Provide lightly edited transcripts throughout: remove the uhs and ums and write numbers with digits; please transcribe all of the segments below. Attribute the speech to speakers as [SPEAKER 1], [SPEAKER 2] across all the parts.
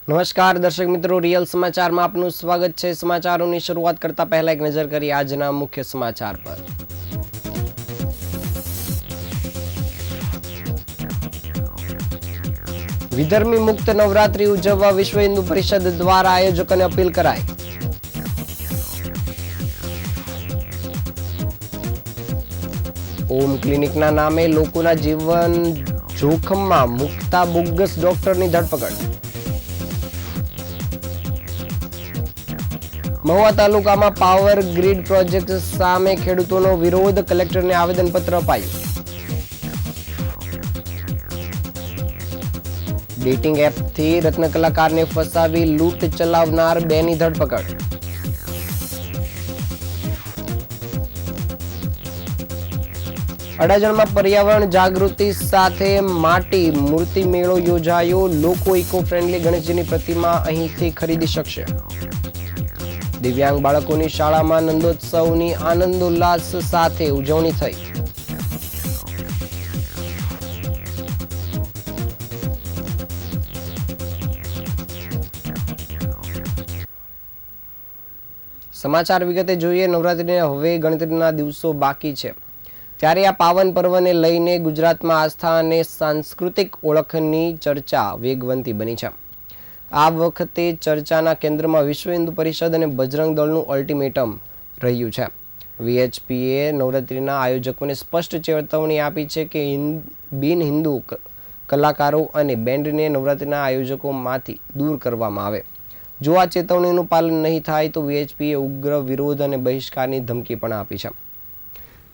[SPEAKER 1] નમસ્કાર દર્શક મિત્રો, રિયલ સમાચારમાં આપનું સ્વાગત છે। સમાચારોની શરૂઆત કરતા પહેલા એક નજર કરી આજના મુખ્ય સમાચાર પર। વિધર્મી મુક્ત નવરાત્રી ઉજવવા વિશ્વ હિન્દુ પરિષદ દ્વારા આયોજકોને અપીલ કરાઈ। ઓમ ક્લિનિકના નામે લોકોના જીવન જોખમમાં મુકતા બોગસ ડોક્ટરની ધરપકડ। મહુવા તાલુકામાં પાવર ગ્રીડ પ્રોજેક્ટ સામે ખેડૂતોનો વિરોધ, કલેક્ટરને આવેદનપત્ર અપાયું। ડેટિંગ એપથી રત્ન કલાકારને ફસાવી લૂંટ ચલાવનાર બેની ધરપકડ। અડાજણમાં પર્યાવરણ જાગૃતિ સાથે માટી મૂર્તિ મેળો યોજાયો। લોકો ઇકો ફ્રેન્ડલી ગણેશજીની પ્રતિમા અહીંથી ખરીદી શકશે। દિવ્યાંગ બાળકોની શાળામાં નંદોત્સવની આનંદોલ્લાસ સાથે ઉજવણી થઈ। સમાચાર વિગતે જોઈએ। નવરાત્રીને હવે ગણતરીના દિવસો બાકી છે, ત્યારે આ પાવન પર્વને લઈને ગુજરાતમાં આસ્થા અને સાંસ્કૃતિક ઓળખની ચર્ચા વેગવંતી બની છે। આ વખતે ચર્ચાના કેન્દ્રમાં વિશ્વ હિન્દુ પરિષદ અને બજરંગ દળનું અલ્ટિમેટમ રહ્યું છે। વીએચપીએ નવરાત્રીના આયોજકોને સ્પષ્ટ ચેતવણી આપી છે કે બિન હિન્દુ કલાકારો અને બેન્ડને નવરાત્રીના આયોજકોમાંથી દૂર કરવામાં આવે। જો આ ચેતવણીનું પાલન નહીં થાય તો વીએચપીએ ઉગ્ર વિરોધ અને બહિષ્કારની ધમકી પણ આપી છે।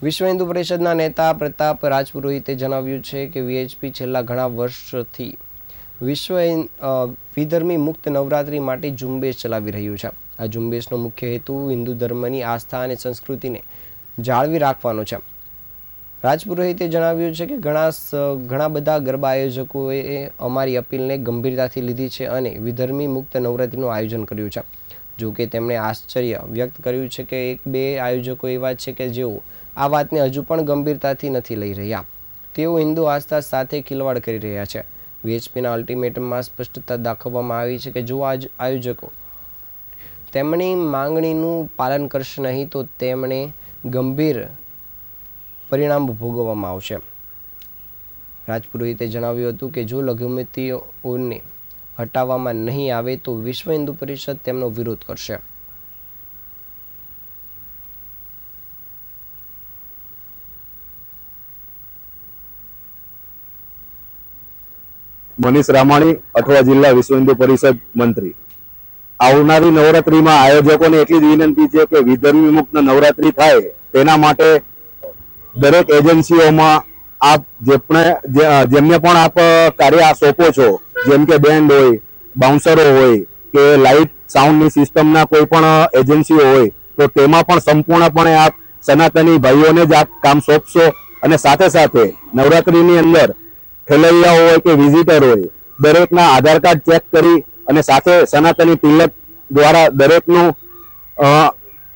[SPEAKER 1] વિશ્વ હિન્દુ પરિષદના નેતા પ્રતાપ રાજપુરોહિતે જણાવ્યું છે કે વીએચપી છેલ્લા ઘણા વર્ષથી વિધર્મી મુક્ત નવરાત્રી માટે ઝુંબેશ ચલાવી રહ્યું છે। આ ઝુંબેશનો મુખ્ય હેતુ હિન્દુ ધર્મની આસ્થા અને સંસ્કૃતિને જાળવી રાખવાનો છે। રાજપુરોહિતે જણાવ્યું છે કે ઘણા બધા ગરબા આયોજકોએ અમારી અપીલને ગંભીરતાથી લીધી છે અને વિધર્મી મુક્ત નવરાત્રીનું આયોજન કર્યું છે। જો કે તેમણે આશ્ચર્ય વ્યક્ત કર્યું છે કે એક બે આયોજકો એવા છે કે જેઓ આ વાતને હજુ પણ ગંભીરતાથી નથી લઈ રહ્યા। તેઓ હિન્દુ આસ્થા સાથે ખિલવાડ કરી રહ્યા છે। વીએચપીના અલ્ટિમેટમમાં સ્પષ્ટતા દાખવવામાં આવી છે કે જો આયોજકો તેમની માંગણીનું પાલન કરશે નહીં તો તેમણે ગંભીર પરિણામ ભોગવવામાં આવશે। રાજપુરોહિતે જણાવ્યું હતું કે જો લઘુમતીઓને હટાવવામાં નહીં આવે તો વિશ્વ હિન્દુ પરિષદ તેમનો વિરોધ કરશે।
[SPEAKER 2] મનીષ રામાણી, અઠવા જિલ્લા વિશ્વ હિન્દુ પરિષદ મંત્રી। આવનારી નવરાત્રીમાં આયોજકોને એટલી જ વિનંતી છે કે વિધર્મી મુક્ત નવરાત્રી થાય તેના માટે દરેક એજન્સીઓમાં આપ જેમને પણ આપ કાર્ય સોંપો છો, જેમ કે બેન્ડ હોય, બાઉન્સરો હોય કે લાઇટ સાઉન્ડની સિસ્ટમના કોઈ પણ એજન્સીઓ હોય, તો તેમાં પણ સંપૂર્ણપણે આપ સનાતની ભાઈઓને જ આપ કામ સોંપશો। અને સાથે સાથે નવરાત્રીની અંદર ખેલૈયાઓ હોય કે વિઝિટર હોય, દરેકના આધાર કાર્ડ ચેક કરી અને સાથે સનાતની તિલક દ્વારા દરેકનું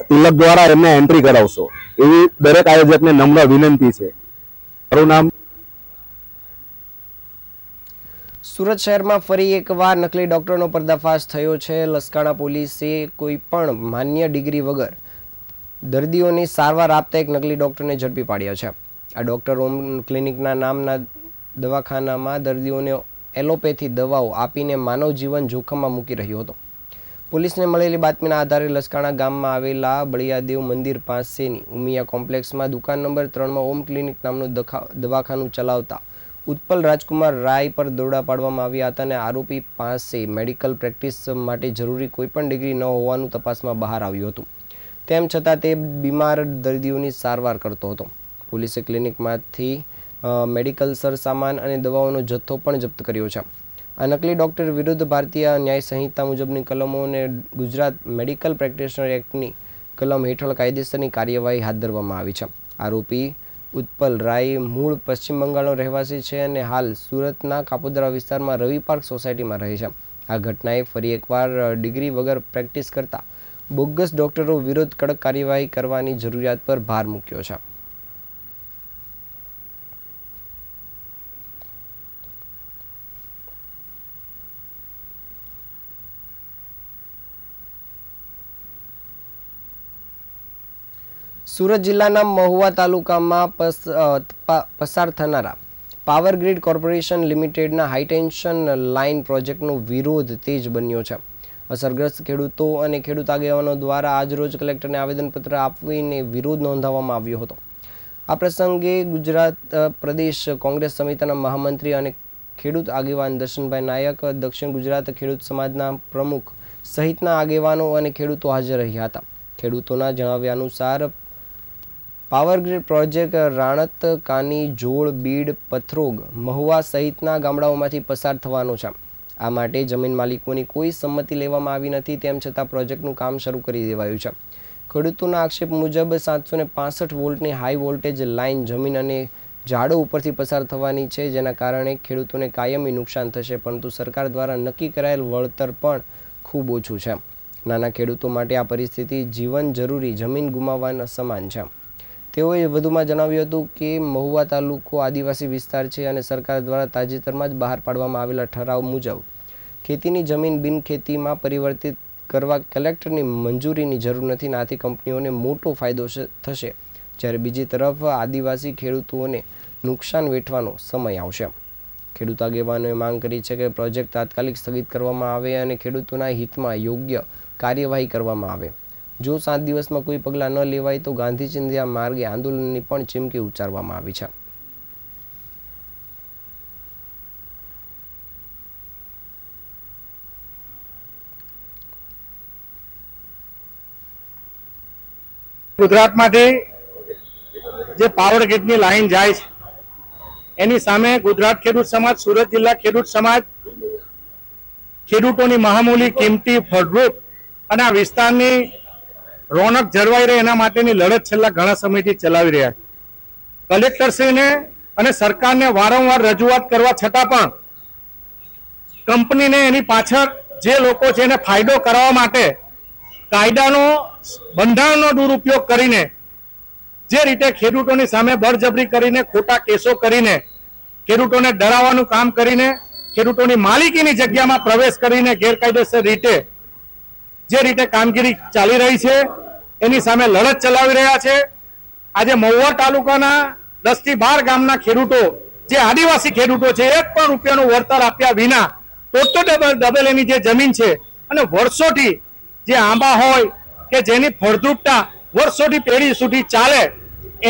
[SPEAKER 2] તિલક દ્વારા એમને એન્ટ્રી કરાવશો, એવી દરેક આયોજકને નમ્ર વિનંતી છે। મારું નામ।
[SPEAKER 1] સુરત શહેરમાં ફરી એકવાર નકલી ડોક્ટરનો પર્દાફાશ થયો છે। લસકાણા પોલીસે કોઈ પણ માન્ય ડિગ્રી વગર દર્દીઓની સારવાર આપતા એક નકલી ડોક્ટરને ઝડપી પાડ્યા છે। આ ડોક્ટર ઓમ ક્લિનિકના નામના દવાખાનામાં દર્દીઓને એલોપેથી દવાઓ આપીને માનવ જીવન જોખમમાં મૂકી રહ્યો હતો। પોલીસને મળેલી બાતમીના આધારે લસકાણા ગામમાં આવેલા બળિયાદેવ મંદિર પાસેની ઉમિયા કોમ્પ્લેક્સમાં દુકાન નંબર 3માં ઓમ ક્લિનિક નામનું દવાખાનું ચલાવતા ઉત્પલ રાજકુમાર રાય પર દરોડા પાડવામાં આવ્યા હતા અને આરોપી પાસે મેડિકલ પ્રેક્ટિસ માટે જરૂરી કોઈપણ ડિગ્રી ન હોવાનું તપાસમાં બહાર આવ્યું હતું। તેમ છતાં તે બીમાર દર્દીઓની સારવાર કરતો હતો। પોલીસે ક્લિનિકમાંથી મેડિકલ સરસામાન અને દવાઓનો જથ્થો પણ જપ્ત કર્યો છે। આ નકલી ડોક્ટર વિરુદ્ધ ભારતીય ન્યાય સંહિતા મુજબની કલમો અને ગુજરાત મેડિકલ પ્રેક્ટિશનર એક્ટની કલમ હેઠળ કાયદેસરની કાર્યવાહી હાથ ધરવામાં આવી છે। આરોપી ઉત્પલ રાય મૂળ પશ્ચિમ બંગાળનો રહેવાસી છે અને હાલ સુરતના કાપોદ્રા વિસ્તારમાં રવિ પાર્ક સોસાયટીમાં રહે છે। આ ઘટનાએ ફરી એકવાર ડિગ્રી વગર પ્રેક્ટિસ કરતા બોગસ ડોક્ટરો વિરુદ્ધ કડક કાર્યવાહી કરવાની જરૂરિયાત પર ભાર મૂક્યો છે। સુરત જિલ્લાના મહુવા તાલુકામાં પસાર થનારા પાવર ગ્રીડ કોર્પોરેશન લિમિટેડના હાઈટેન્શન લાઇન પ્રોજેક્ટનો વિરોધ તેજ બન્યો છે. અસરગ્રસ્ત ખેડૂતો અને ખેડૂત આગેવાનો દ્વારા આજરોજ કલેક્ટરને આવેદનપત્ર આપીને વિરોધ નોંધાવવામાં આવ્યો હતો. આ પ્રસંગે ગુજરાત પ્રદેશ કોંગ્રેસ સમિતિના મહામંત્રી અને ખેડૂત આગેવાન દર્શનભાઈ નાયક, દક્ષિણ ગુજરાત ખેડૂત સમાજના પ્રમુખ સહિતના આગેવાનો અને ખેડૂતો હાજર રહ્યા હતા. ખેડૂતોના જણાવ્યા અનુસાર પાવરગ્રીડ પ્રોજેક્ટ રાણત, કાની, જોડ, બીડ, પથરોગ, મહુવા સહિતના ગામડાઓમાંથી પસાર થવાનો છે. આ માટે જમીન માલિકોની કોઈ સંમતિ લેવામાં આવી નથી. તેમ છતાં પ્રોજેક્ટનું કામ શરૂ કરી દેવાયું છે. ખેડૂતોના આક્ષેપ મુજબ 765 વોલ્ટની હાઈ વોલ્ટેજ લાઇન જમીન અને ઝાડો ઉપરથી પસાર થવાની છે, જેના કારણે ખેડૂતોને કાયમી નુકસાન થશે, પરંતુ સરકાર દ્વારા નક્કી કરાયેલ વળતર પણ ખૂબ ઓછું છે. નાના ખેડૂતો માટે આ પરિસ્થિતિ જીવન જરૂરી જમીન ગુમાવવાના સમાન છે. તેઓએ વધુમાં જણાવ્યું હતું કે મહુવા તાલુકો આદિવાસી વિસ્તાર છે અને સરકાર દ્વારા તાજેતરમાં જ બહાર પાડવામાં આવેલા ઠરાવ મુજબ ખેતીની જમીન બિનખેતીમાં પરિવર્તિત કરવા કલેક્ટરની મંજૂરીની જરૂર નથી. આથી કંપનીઓને મોટો ફાયદો થશે, જ્યારે બીજી તરફ આદિવાસી ખેડૂતોને નુકસાન વેઠવાનો સમય આવશે. ખેડૂત આગેવાનોએ માંગ કરી છે કે પ્રોજેક્ટ તાત્કાલિક સ્થગિત કરવામાં આવે અને ખેડૂતોના હિતમાં યોગ્ય કાર્યવાહી કરવામાં આવે. જો 7 દિવસમાં કોઈ પગલાં ન લેવાય તો ગાંધી ચિંધ્યા માર્ગે આંદોલનની પણ ચીમકી ઉચ્ચારવામાં આવી છે.
[SPEAKER 3] ગુજરાતમાંથી જે પાવર ગ્રીડની લાઈન જાય છે એની સામે ગુજરાત ખેડૂત સમાજ, સુરત જિલ્લા ખેડૂત સમાજ ખેડૂતોની મહામૂલી કિંમતી ફળદ્રુપ અને આ વિસ્તારની રોનક જળવાઈ રહે એના માટેની લડત છેલ્લા ઘણા સમયથી ચલાવી રહ્યા છે. કલેક્ટરશ્રીને અને સરકારને વારંવાર રજૂઆત કરવા છતાં પણ કંપનીને એની પાછળ જે લોકો છે એને ફાયદો કરાવવા માટે કાયદાનો, બંધારણનો દુરુપયોગ કરીને જે રીતે ખેડૂતોની સામે બળજબરી કરીને, ખોટા કેસો કરીને, ખેડૂતોને ડરાવવાનું કામ કરીને, ખેડૂતોની માલિકીની જગ્યામાં પ્રવેશ કરીને ગેરકાયદેસર રીતે જે રીતે કામગીરી ચાલી રહી છે એની સામે લડત ચલાવી રહ્યા છે. આજે મહુવા તાલુકાના 10 થી 12 ગામના ખેડૂતો જે આદિવાસી ખેડૂતો છે, 1 પણ રૂપિયાનું વળતર આપ્યા વિના દબેલીની જે જમીન છે અને વર્ષોથી જે આંબા હોય કે જેની ફળદ્રુપતા વર્ષોથી પેઢી સુધી ચાલે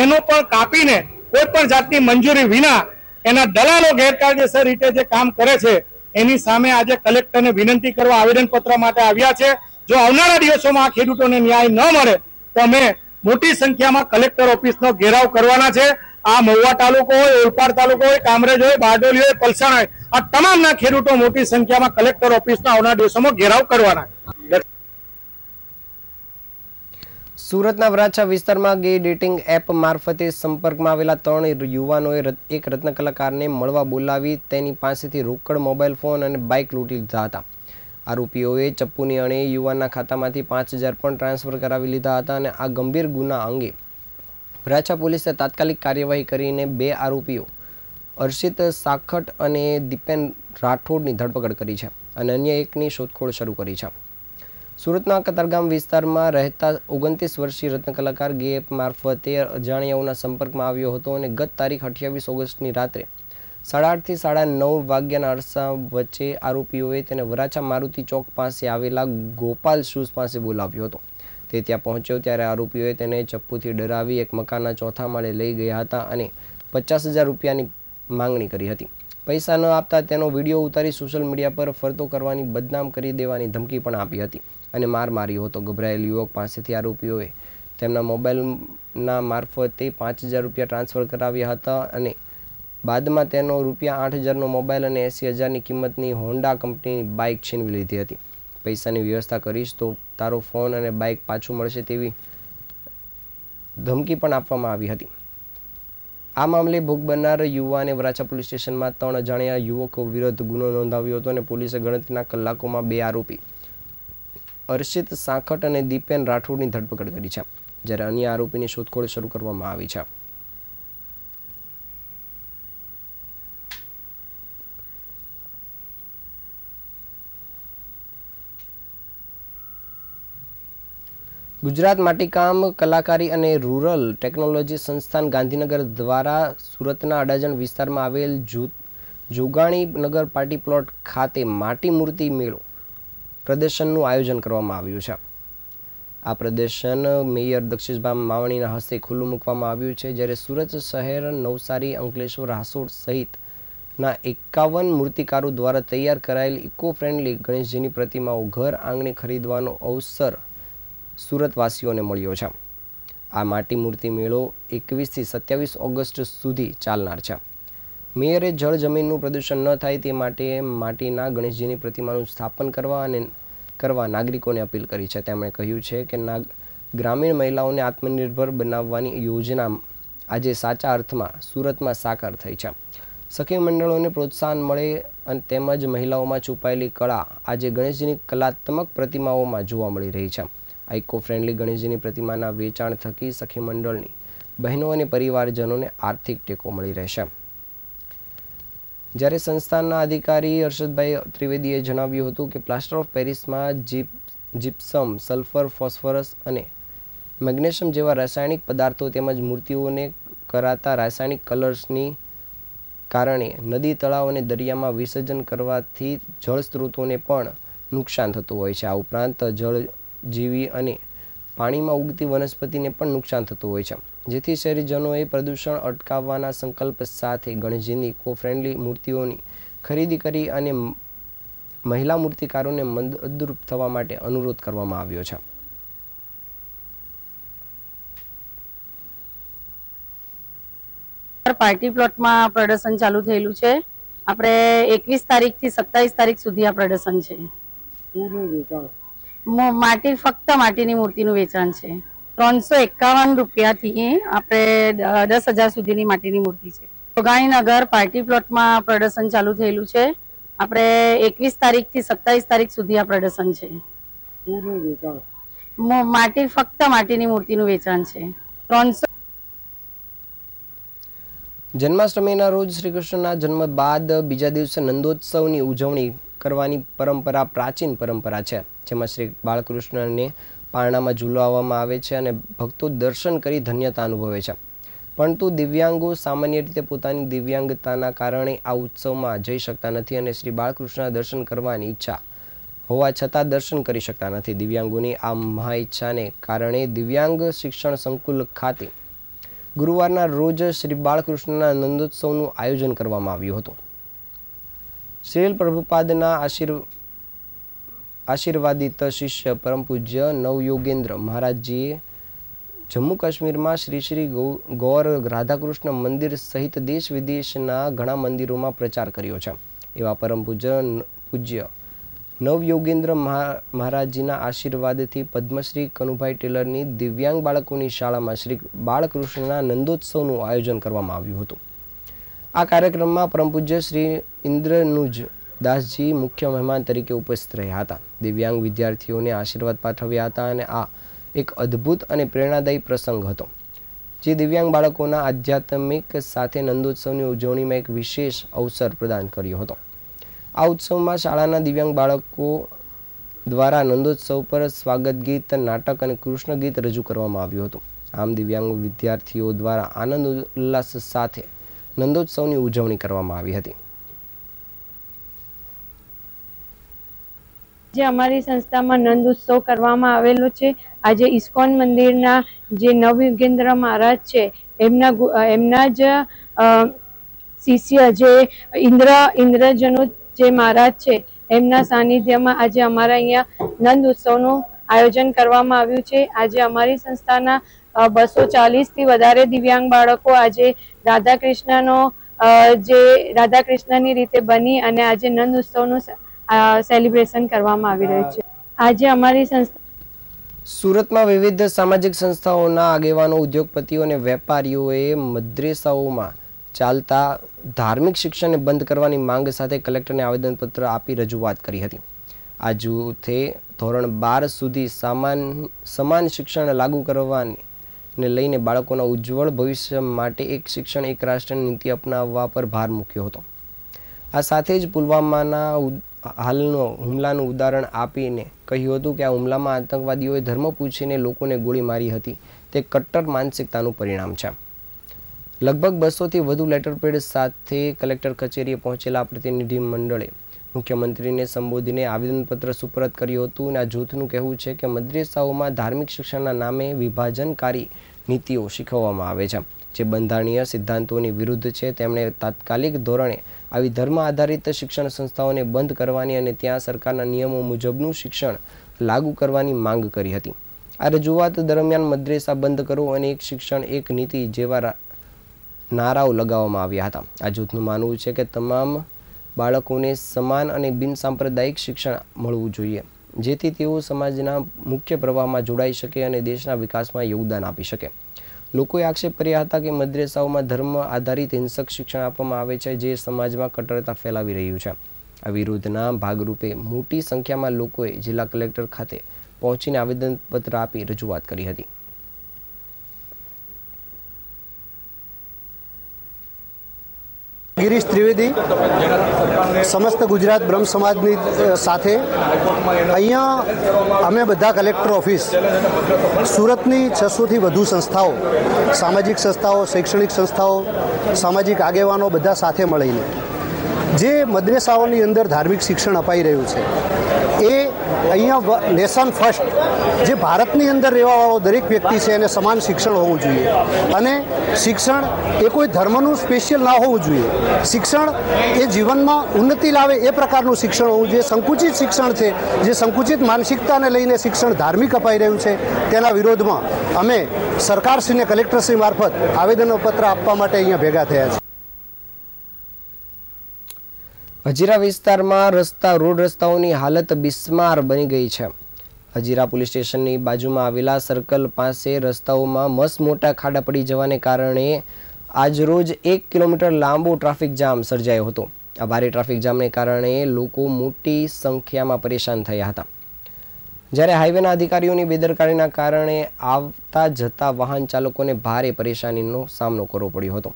[SPEAKER 3] એનું પણ કાપીને કોઈ પણ જાતની મંજૂરી વિના એના દલાલો ગેરકાયદેસર રીતે જે કામ કરે છે એની સામે આજે કલેક્ટરને વિનંતી કરવા આવેદનપત્ર માટે આવ્યા છે. જો આવનારા દિવસોમાં આ ખેડૂતોને ન્યાય ન મળે તો અમે મોટી સંખ્યામાં કલેક્ટર ઓફિસનો ઘેરાવ કરવાના છે. આ મહુવા તાલુકો હોય, ઓલપાડ તાલુકો હોય, કામરેજ હોય, બારડોલી હોય, પલસાણ હોય, આ તમામના ખેડૂતો મોટી સંખ્યામાં કલેક્ટર ઓફિસનો આવનારા દિવસોમાં ઘેરાવ કરવાના.
[SPEAKER 1] સુરતના વરાછા વિસ્તારમાં ગે ડેટિંગ એપ મારફતે સંપર્કમાં આવેલા 3 યુવાનોએ એક રત્ન કલાકારને મળવા બોલાવી તેની પાસેથી રોકડ, મોબાઈલ ફોન અને બાઇક લૂંટી લીધા હતા. આરોપીઓએ ચપ્પુની અણે યુવાનના ખાતામાંથી 5,000 પણ ટ્રાન્સફર કરાવી લીધા હતા અને આ ગંભીર ગુના અંગે વરાછા પોલીસે તાત્કાલિક કાર્યવાહી કરીને 2 આરોપીઓ અર્ષિત સાખટ અને દીપેન રાઠોડની ધરપકડ કરી છે અને અન્ય એકની શોધખોળ શરૂ કરી છે. સુરતના કતારગામ વિસ્તારમાં રહેતા 29 વર્ષીય રત્ન કલાકાર ગે એપ મારફતે અજાણ્યાઓના સંપર્કમાં આવ્યો હતો અને ગત તારીખ 28 ઓગસ્ટની રાત્રે 8:30 થી 9:30 વાગ્યાના અરસા વચ્ચે આરોપીઓએ તેને વરાછા મારુતિ ચોક પાસે આવેલા ગોપાલ શૂઝ પાસે બોલાવ્યો હતો. તે ત્યાં પહોંચ્યો ત્યારે આરોપીઓએ તેને ચપ્પુથી ડરાવી એક મકાનના 4થા માળે લઈ ગયા હતા અને 50,000 રૂપિયાની માંગણી કરી હતી. પૈસા ન આપતા તેનો વિડીયો ઉતારી સોશિયલ મીડિયા પર ફરતો કરવાની, બદનામ કરી દેવાની ધમકી પણ આપી હતી અને માર માર્યો હતો. ગભરાયેલ યુવક પાસેથી આરોપીઓએ તેમના મોબાઈલના મારફતે 5,000 રૂપિયા ટ્રાન્સફર કરાવ્યા હતા અને બાદમાં તેનો ₹8,000નો મોબાઈલ અને 80,000ની કિંમતની હોન્ડા કંપનીની બાઇક છીનવી લીધી હતી. પૈસાની વ્યવસ્થા કરીશ તો તારો ફોન અને બાઇક પાછું મળશે તેવી ધમકી પણ આપવામાં આવી હતી. આ મામલે ભોગ બનનાર યુવાને વરાછા પોલીસ સ્ટેશનમાં 3 અજાણ્યા યુવકો વિરુદ્ધ ગુનો નોંધાવ્યો હતો અને પોલીસે ગણતરીના કલાકોમાં 2 આરોપી અર્ષિત સાખટ અને દીપેન રાઠોડની ધરપકડ કરી છે, જ્યારે અન્ય આરોપીની શોધખોળ શરૂ કરવામાં આવી છે. ગુજરાત માટીકામ કલાકારી અને રૂરલ ટેકનોલોજી સંસ્થાન ગાંધીનગર દ્વારા સુરતના અડાજણ વિસ્તારમાં આવેલ જોગાણી નગર પાર્ટી પ્લોટ ખાતે માટી મૂર્તિ મેળો પ્રદર્શનનું આયોજન કરવામાં આવ્યું છે. આ પ્રદર્શન મેયર દક્ષિશભાઈ માવાણીના હસ્તે ખુલ્લું મૂકવામાં આવ્યું છે, જ્યારે સુરત શહેર, નવસારી, અંકલેશ્વર, હાસોડ સહિતના 51 મૂર્તિકારો દ્વારા તૈયાર કરાયેલ ઇકો ફ્રેન્ડલી ગણેશજીની પ્રતિમાઓ ઘર આંગણે ખરીદવાનો અવસર સુરતવાસીઓને મળ્યો છે. આ માટી મૂર્તિ મેળો 21 થી 27 ઓગસ્ટ સુધી ચાલનાર છે. મેયરે જળ જમીનનું પ્રદૂષણ ન થાય તે માટે માટીના ગણેશજીની પ્રતિમાનું સ્થાપન કરવા નાગરિકોને અપીલ કરી છે. તેમણે કહ્યું છે કે ગ્રામીણ મહિલાઓને આત્મનિર્ભર બનાવવાની યોજના આજે સાચા અર્થમાં સુરતમાં સાકાર થઈ છે. સખી મંડળોને પ્રોત્સાહન મળે અને તેમજ મહિલાઓમાં છુપાયેલી કળા આજે ગણેશજીની કલાત્મક પ્રતિમાઓમાં જોવા મળી રહી છે. આ ઇકો ફ્રેન્ડલી ગણેશજીની પ્રતિમાના વેચાણ થકી સખી મંડળની બહેનો અને પરિવારજનોને આર્થિક ટેકો મળી રહેશે. જ્યારે સંસ્થાના અધિકારી હર્ષદભાઈ ત્રિવેદીએ જણાવ્યું હતું કે પ્લાસ્ટર ઓફ પેરિસમાં જીપ્સમ, સલ્ફર, ફોસ્ફરસ અને મેગ્નેશિયમ જેવા રાસાયણિક પદાર્થો તેમજ મૂર્તિઓને કરાતા રાસાયણિક કલર્સની કારણે નદી, તળાવ અને દરિયામાં વિસર્જન કરવાથી જળ સ્ત્રોતોને પણ નુકસાન થતું હોય છે. આ ઉપરાંત જળજીવી અને પાણીમાં ઉગતી વનસ્પતિને પણ નુકસાન થતું હોય છે, જેથી શહેરીજનોએ પ્રદૂષણ અટકાવવાના સંકલ્પ સાથે ગણેશજીની ઇકો ફ્રેન્ડલી મૂર્તિઓની ખરીદી કરી અને મહિલા મૂર્તિકારોને મદદરૂપ થવા માટે અનુરોધ કરવામાં આવ્યો છે.
[SPEAKER 4] પાર્ટી પ્લોટમાં પ્રદર્શન ચાલુ થયેલું છે. આપણે 21 તારીખથી 27 તારીખ સુધી આ પ્રદર્શન છે. માટી, ફક્ત માટીની મૂર્તિનું વેચાણ છે. 351 રૂપિયાથી આપણે 10,000 સુધીની માટીની મૂર્તિ છે. જોગાણીનગર પાર્ટી પ્લોટમાં પ્રદર્શન ચાલુ થયેલું છે. આપણે 21 તારીખથી 27 તારીખ સુધી આ પ્રદર્શન છે. માટી, ફક્ત માટીની મૂર્તિનું વેચાણ છે. 300
[SPEAKER 1] જન્માષ્ટમીના રોજ શ્રી કૃષ્ણના જન્મ બાદ બીજા દિવસે નંદોત્સવની ઉજવણી કરવાની પરંપરા પ્રાચીન પરંપરા છે, જેમાં શ્રી બાળકૃષ્ણને પારણામાં ઝૂલાવવામાં આવે છે અને ભક્તો દર્શન કરી ધન્યતા અનુભવે છે. પરંતુ દિવ્યાંગો સામાન્ય રીતે પોતાની દિવ્યાંગતાના કારણે આ ઉત્સવમાં જઈ શકતા નથી અને શ્રી બાળકૃષ્ણના દર્શન કરવાની ઈચ્છા હોવા છતાં દર્શન કરી શકતા નથી. દિવ્યાંગોની આ મહા ઈચ્છાને કારણે દિવ્યાંગ શિક્ષણ સંકુલ ખાતે ગુરુવારના રોજ શ્રી બાળકૃષ્ણના નંદોત્સવનું આયોજન કરવામાં આવ્યું હતું. શ્રીલ પ્રભુપાદના આશીર્વાદિત શિષ્ય પરમ પૂજ્ય નવયોગેન્દ્ર મહારાજજીએ જમ્મુ કાશ્મીરમાં શ્રી ગૌર રાધાકૃષ્ણ મંદિર સહિત દેશ વિદેશના ઘણા મંદિરોમાં પ્રચાર કર્યો છે. એવા પરમ પૂજ્ય નવયોગેન્દ્ર મહારાજજીના આશીર્વાદથી પદ્મશ્રી કનુભાઈ ટેલરની દિવ્યાંગ બાળકોની શાળામાં શ્રી બાળકૃષ્ણના નંદોત્સવનું આયોજન કરવામાં આવ્યું હતું. આ કાર્યક્રમમાં પરમ પૂજ્ય શ્રી ઇન્દ્રનુજ દાસજી મુખ્ય મહેમાન તરીકે ઉપસ્થિત રહ્યા હતા. દિવ્યાંગ વિદ્યાર્થીઓને આશીર્વાદ પાઠવ્યા હતા અને આ એક અદ્ભુત અને પ્રેરણાદાયી પ્રસંગ હતો, જે દિવ્યાંગ બાળકોના આધ્યાત્મિક સાથે નંદોત્સવની ઉજવણીમાં એક વિશેષ અવસર પ્રદાન કર્યો હતો. આ ઉત્સવમાં શાળાના દિવ્યાંગ બાળકો દ્વારા નંદોત્સવ પર સ્વાગત ગીત, નાટક અને કૃષ્ણ ગીત રજૂ કરવામાં આવ્યું હતું. આમ દિવ્યાંગ વિદ્યાર્થીઓ દ્વારા આનંદ ઉલ્લાસ સાથે નંદોત્સવની ઉજવણી કરવામાં આવી હતી.
[SPEAKER 5] જે અમારી સંસ્થામાં નંદ ઉત્સવ કરવામાં આવેલો છે. આજે ઇસ્કોન મંદિરના જે નવયુગેન્દ્ર મહારાજ છે એમના જ શિષ્ય જે ઇન્દ્રજનુ જે મહારાજ છે એમના સાનિધ્યમાં આજે અમારા અહીંયા નંદ ઉત્સવનું આયોજન કરવામાં આવ્યું છે. આજે અમારી સંસ્થાના 240 થી વધારે દિવ્યાંગ બાળકો આજે રાધાકૃષ્ણની રીતે બની અને આજે નંદ ઉત્સવનું સેલિબ્રેશન કરવામાં આવી રહ્યું છે. આજે અમારી સંસ્થા
[SPEAKER 1] સુરતમાં વિવિધ સામાજિક સંસ્થાઓના આગેવાનો, ઉદ્યોગપતિઓ અને વેપારીઓએ મદ્રેસાઓમાં ચાલતા ધાર્મિક શિક્ષણને બંધ કરવાની માંગ સાથે કલેક્ટરને આવેદનપત્ર આપી રજૂઆત કરી હતી. આ જૂથે ધોરણ 12 સુધી સમાન શિક્ષણ લાગુ કરવાને લઈને બાળકોના ઉજ્જવળ ભવિષ્ય માટે એક શિક્ષણ એક રાષ્ટ્રની નીતિ અપનાવવા પર ભાર મૂક્યો હતો. આ સાથે જ પુલવામાના હાલનો હુમલાનું ઉદાહરણ આપીને કહ્યું હતું કે આ હુમલામાં આતંકવાદીઓએ ધર્મ પૂછીને લોકોને ગોળી મારી હતી. તે કટ્ટર માનસિકતાનું પરિણામ છે. લગભગ 200થી વધુ લેટરપેડ સાથે કલેક્ટર કચેરીએ પહોંચેલા પ્રતિનિધિ મંડળે મુખ્યમંત્રીને સંબોધીને આવેદનપત્ર સુપરત કર્યું હતું. અને આ જૂથનું કહેવું છે કે મદ્રેસાઓમાં ધાર્મિક શિક્ષણના નામે વિભાજનકારી નીતિઓ શીખવવામાં આવે છે, જે બંધારણીય સિદ્ધાંતોની વિરુદ્ધ છે. તેમણે તાત્કાલિક ધોરણે આવી ધર્મ આધારિત શિક્ષણ સંસ્થાઓને બંધ કરવાની અને ત્યાં સરકારના નિયમો મુજબનું શિક્ષણ લાગુ કરવાની માંગ કરી હતી. આ રજૂઆત દરમિયાન મદ્રેસા બંધ કરો અને એક શિક્ષણ એક નીતિ જેવા નારાઓ લગાવવામાં આવ્યા હતા. આ જૂથનું માનવું છે કે તમામ બાળકોને સમાન અને બિનસાંપ્રદાયિક શિક્ષણ મળવું જોઈએ, જેથી તેઓ સમાજના મુખ્ય પ્રવાહમાં જોડાઈ શકે અને દેશના વિકાસમાં યોગદાન આપી શકે. લોકોએ આક્ષેપ કર્યા હતા કે મદ્રેસાઓમાં ધર્મ આધારિત હિંસક શિક્ષણ આપવામાં આવે છે, જે સમાજમાં કટ્ટરતા ફેલાવી રહ્યું છે. આ વિરોધના ભાગરૂપે મોટી સંખ્યામાં લોકોએ જિલ્લા કલેક્ટર ખાતે પહોંચીને આવેદનપત્ર આપી રજૂઆત કરી હતી.
[SPEAKER 6] ગિરીશ ત્રિવેદી સમસ્ત ગુજરાત બ્રહ્મ સમાજની સાથે અહીંયા અમે બધા કલેક્ટર ઓફિસ સુરતની 600થી વધુ સંસ્થાઓ, સામાજિક સંસ્થાઓ, શૈક્ષણિક સંસ્થાઓ, સામાજિક આગેવાનો બધા સાથે મળીને જે મદ્રેસાઓની અંદર ધાર્મિક શિક્ષણ અપાઈ રહ્યું છે એ અહીંયા નેશન ફર્સ્ટ જે ભારતની અંદર રહેવાવાળો દરેક વ્યક્તિ છે એને સમાન શિક્ષણ હોવું જોઈએ. અને શિક્ષણ એ કોઈ ધર્મનું સ્પેશિયલ ના હોવું જોઈએ. શિક્ષણ એ જીવનમાં ઉન્નતિ લાવે એ પ્રકારનું શિક્ષણ હોવું જોઈએ. સંકુચિત શિક્ષણ છે, જે સંકુચિત માનસિકતાને લઈને શિક્ષણ ધાર્મિક અપાઈ રહ્યું છે, તેના વિરોધમાં અમે સરકારશ્રીને કલેક્ટરશ્રી મારફત આવેદનપત્ર આપવા માટે અહીંયા ભેગા થયા છીએ.
[SPEAKER 1] હજીરા વિસ્તારમાં રોડ રસ્તાઓની હાલત બિસ્માર બની ગઈ છે. હજીરા પોલીસ સ્ટેશનની બાજુમાં આવેલા સર્કલ પાસે રસ્તાઓમાં મસમોટા ખાડા પડી જવાને કારણે આજરોજ 1 કિલોમીટર લાંબો ટ્રાફિક જામ સર્જાયો હતો. આ ભારે ટ્રાફિક જામને કારણે લોકો મોટી સંખ્યામાં પરેશાન થયા હતા. જ્યારે હાઈવેના અધિકારીઓની બેદરકારીના કારણે આવતા જતા વાહન ચાલકોને ભારે પરેશાનીનો સામનો કરવો પડ્યો હતો.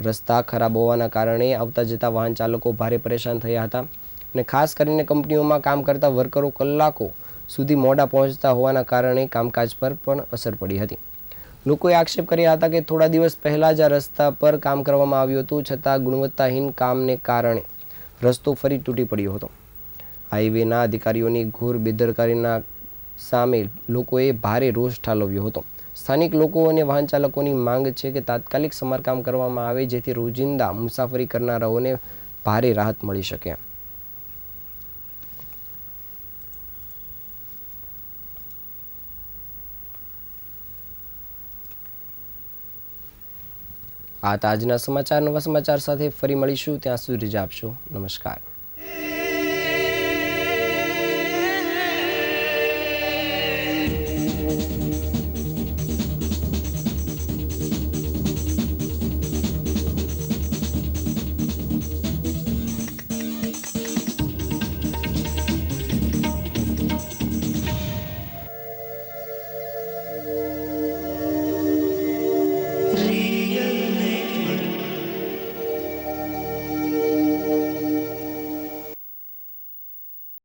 [SPEAKER 1] રસ્તા ખરાબ હોવાના કારણે આવતા જતા વાહન ચાલકો ભારે પરેશાન થયા હતા અને ખાસ કરીને કંપનીઓમાં કામ કરતા વર્કરો કલાકો સુધી મોડા પહોંચતા હોવાના કારણે કામકાજ પર પણ અસર પડી હતી. લોકોએ આક્ષેપ કર્યા હતા કે થોડા દિવસ પહેલાં જ આ રસ્તા પર કામ કરવામાં આવ્યું હતું, છતાં ગુણવત્તાહીન કામને કારણે રસ્તો ફરી તૂટી પડ્યો હતો. હાઈવેના અધિકારીઓની ઘોર બેદરકારીના સામે લોકોએ ભારે રોષ ઠાલવ્યો હતો. સ્થાનિક લોકો અને વાહન ચાલકોની માંગ છે કે તાત્કાલિક સમારકામ કરવામાં આવે, જેથી રોજિંદા મુસાફરી કરનારાઓને ભારે રાહત મળી શકે. આ આજના સમાચાર. નવા સમાચાર સાથે ફરી મળીશું. ત્યાં સુધી રજા આપશો. નમસ્કાર.